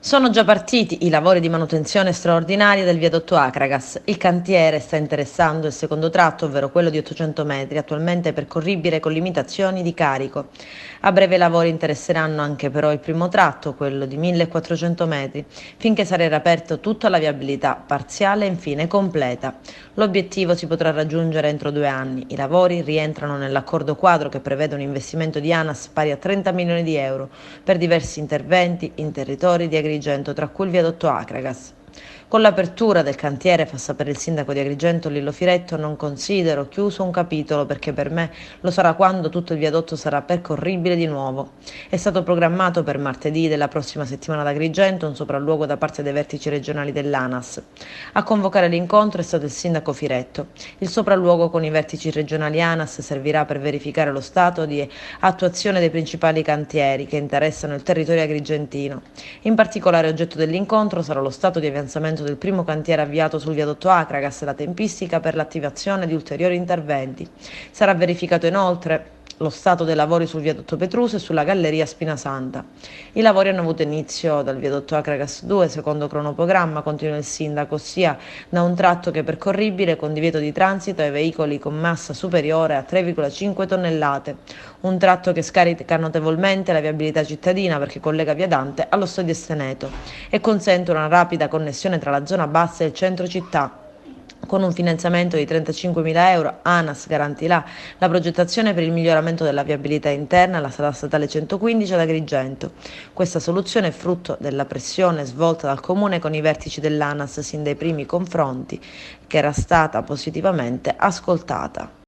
Sono già partiti i lavori di manutenzione straordinaria del viadotto Acragas. Il cantiere sta interessando il secondo tratto, ovvero quello di 800 metri, attualmente percorribile con limitazioni di carico. A breve i lavori interesseranno anche però il primo tratto, quello di 1400 metri, finché sarà riaperto tutta la viabilità parziale e infine completa. L'obiettivo si potrà raggiungere entro 2 anni. I lavori rientrano nell'accordo quadro che prevede un investimento di ANAS pari a 30 milioni di euro per diversi interventi in territori di Agrigento, tra cui il viadotto Acragas. Con l'apertura del cantiere, fa sapere il sindaco di Agrigento Lillo Firetto, non considero chiuso un capitolo perché per me lo sarà quando tutto il viadotto sarà percorribile di nuovo. È stato programmato per martedì della prossima settimana ad Agrigento un sopralluogo da parte dei vertici regionali dell'ANAS. A convocare l'incontro è stato il sindaco Firetto. Il sopralluogo con i vertici regionali ANAS servirà per verificare lo stato di attuazione dei principali cantieri che interessano il territorio agrigentino. In particolare oggetto dell'incontro sarà lo stato di avanzamento del primo cantiere avviato sul viadotto Acragas e la tempistica per l'attivazione di ulteriori interventi. Sarà verificato inoltre lo stato dei lavori sul viadotto Petruso e sulla galleria Spinasanta. I lavori hanno avuto inizio dal viadotto Acragas 2, secondo cronoprogramma, continua il sindaco, ossia da un tratto che è percorribile con divieto di transito ai veicoli con massa superiore a 3,5 tonnellate, un tratto che scarica notevolmente la viabilità cittadina perché collega via Dante allo stadio Esteneto e consente una rapida connessione tra la zona bassa e il centro città. Con un finanziamento di 35.000 euro, ANAS garantirà la progettazione per il miglioramento della viabilità interna alla strada statale 115 ad Agrigento. Questa soluzione è frutto della pressione svolta dal Comune con i vertici dell'ANAS sin dai primi confronti, che era stata positivamente ascoltata.